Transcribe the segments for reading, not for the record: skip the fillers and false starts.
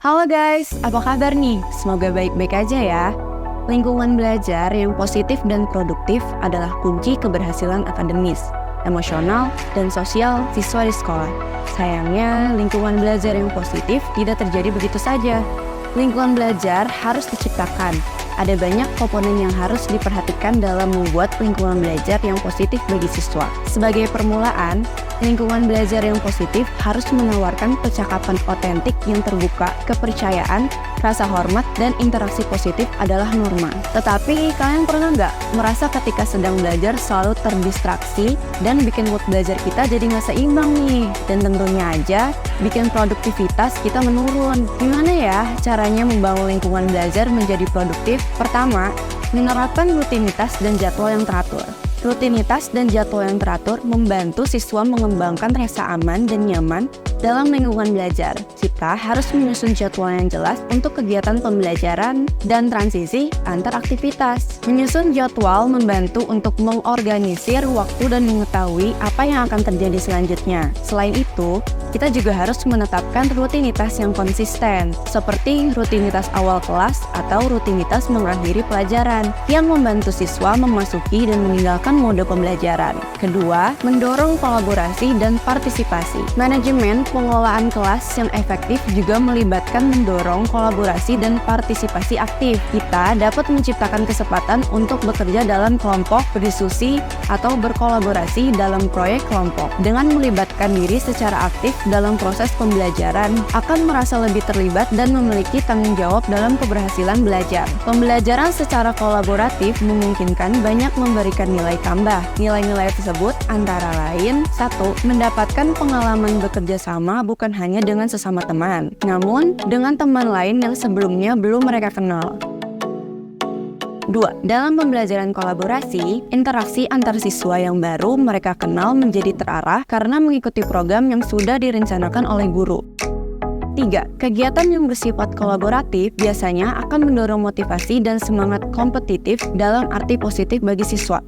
Halo guys, apa kabar nih? Semoga baik-baik aja ya. Lingkungan belajar yang positif dan produktif adalah kunci keberhasilan akademis, emosional, dan sosial siswa di sekolah. Sayangnya, lingkungan belajar yang positif tidak terjadi begitu saja. Lingkungan belajar harus diciptakan. Ada banyak komponen yang harus diperhatikan dalam membuat lingkungan belajar yang positif bagi siswa. Sebagai permulaan, lingkungan belajar yang positif harus menawarkan percakapan otentik yang terbuka, kepercayaan, rasa hormat, dan interaksi positif adalah norma. Tetapi, kalian pernah nggak merasa ketika sedang belajar selalu terdistraksi dan bikin mood belajar kita jadi nggak seimbang nih? Dan tentunya aja, bikin produktivitas kita menurun. Gimana ya caranya membangun lingkungan belajar menjadi produktif? Pertama, menerapkan rutinitas dan jadwal yang teratur. Rutinitas dan jadwal yang teratur membantu siswa mengembangkan rasa aman dan nyaman dalam lingkungan belajar. Kita harus menyusun jadwal yang jelas untuk kegiatan pembelajaran dan transisi antar aktivitas. Menyusun jadwal membantu untuk mengorganisir waktu dan mengetahui apa yang akan terjadi selanjutnya. Selain itu, kita juga harus menetapkan rutinitas yang konsisten, seperti rutinitas awal kelas atau rutinitas mengakhiri pelajaran, yang membantu siswa memasuki dan meninggalkan mode pembelajaran. Kedua, mendorong kolaborasi dan partisipasi. Manajemen pengelolaan kelas yang efektif juga melibatkan mendorong kolaborasi dan partisipasi aktif. Kita dapat menciptakan kesempatan untuk bekerja dalam kelompok, berdiskusi, atau berkolaborasi dalam proyek kelompok. Dengan melibatkan diri secara aktif dalam proses pembelajaran, akan merasa lebih terlibat dan memiliki tanggung jawab dalam keberhasilan belajar. Pembelajaran secara kolaboratif memungkinkan banyak memberikan nilai tambah. Nilai-nilai tersebut antara lain: 1. Mendapatkan pengalaman bekerja sama bukan hanya dengan sesama teman, namun dengan teman lain yang sebelumnya belum mereka kenal. 2. Dalam pembelajaran kolaborasi, interaksi antar siswa yang baru mereka kenal menjadi terarah karena mengikuti program yang sudah direncanakan oleh guru. 3. Kegiatan yang bersifat kolaboratif biasanya akan mendorong motivasi dan semangat kompetitif dalam arti positif bagi siswa.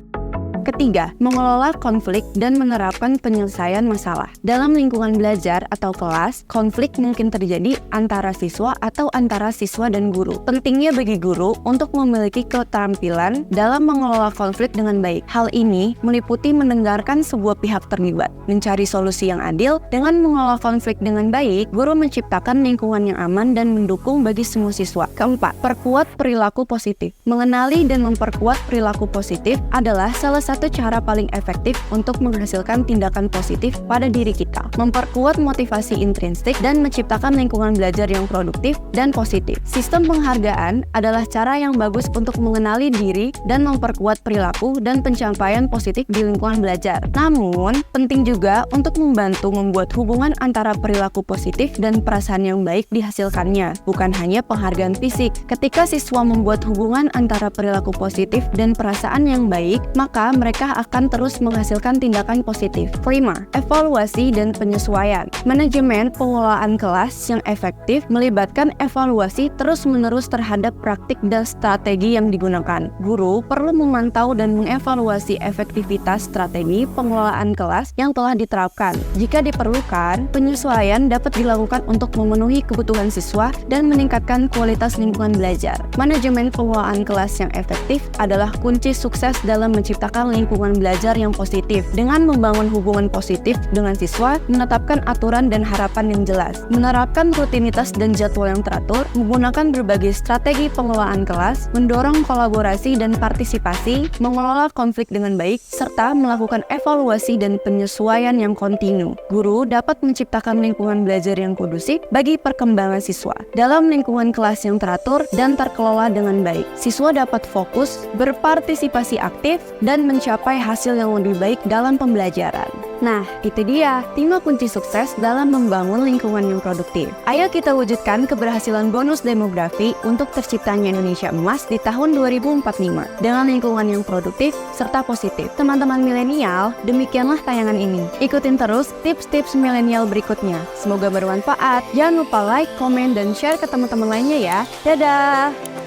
Ketiga, mengelola konflik dan menerapkan penyelesaian masalah. Dalam lingkungan belajar atau kelas, konflik mungkin terjadi antara siswa atau antara siswa dan guru. Pentingnya bagi guru untuk memiliki keterampilan dalam mengelola konflik dengan baik. Hal ini meliputi mendengarkan sebuah pihak terlibat, mencari solusi yang adil. Dengan mengelola konflik dengan baik, guru menciptakan lingkungan yang aman dan mendukung bagi semua siswa. Keempat, perkuat perilaku positif. Mengenali dan memperkuat perilaku positif adalah salah satu cara paling efektif untuk menghasilkan tindakan positif pada diri kita, memperkuat motivasi intrinsik, dan menciptakan lingkungan belajar yang produktif dan positif. Sistem penghargaan adalah cara yang bagus untuk mengenali diri dan memperkuat perilaku dan pencapaian positif di lingkungan belajar. Namun, penting juga untuk membantu membuat hubungan antara perilaku positif dan perasaan yang baik dihasilkannya, bukan hanya penghargaan fisik. Ketika siswa membuat hubungan antara perilaku positif dan perasaan yang baik, maka mereka akan terus menghasilkan tindakan positif. 5. Evaluasi dan penyesuaian. Manajemen pengelolaan kelas yang efektif melibatkan evaluasi terus-menerus terhadap praktik dan strategi yang digunakan. Guru perlu memantau dan mengevaluasi efektivitas strategi pengelolaan kelas yang telah diterapkan. Jika diperlukan, penyesuaian dapat dilakukan untuk memenuhi kebutuhan siswa dan meningkatkan kualitas lingkungan belajar. Manajemen pengelolaan kelas yang efektif adalah kunci sukses dalam menciptakan lingkungan belajar yang positif. Dengan membangun hubungan positif dengan siswa, menetapkan aturan dan harapan yang jelas, menerapkan rutinitas dan jadwal yang teratur, menggunakan berbagai strategi pengelolaan kelas, mendorong kolaborasi dan partisipasi, mengelola konflik dengan baik, serta melakukan evaluasi dan penyesuaian yang kontinu. Guru dapat menciptakan lingkungan belajar yang kondusif bagi perkembangan siswa. Dalam lingkungan kelas yang teratur dan terkelola dengan baik, siswa dapat fokus, berpartisipasi aktif, dan mencapai hasil yang lebih baik dalam pembelajaran. Nah, itu dia 5 kunci sukses dalam membangun lingkungan yang produktif. Ayo kita wujudkan keberhasilan bonus demografi untuk terciptanya Indonesia emas di tahun 2045 dengan lingkungan yang produktif serta positif. Teman-teman milenial, demikianlah tayangan ini. Ikutin terus tips-tips milenial berikutnya. Semoga bermanfaat. Jangan lupa like, komen, dan share ke teman-teman lainnya ya. Dadah!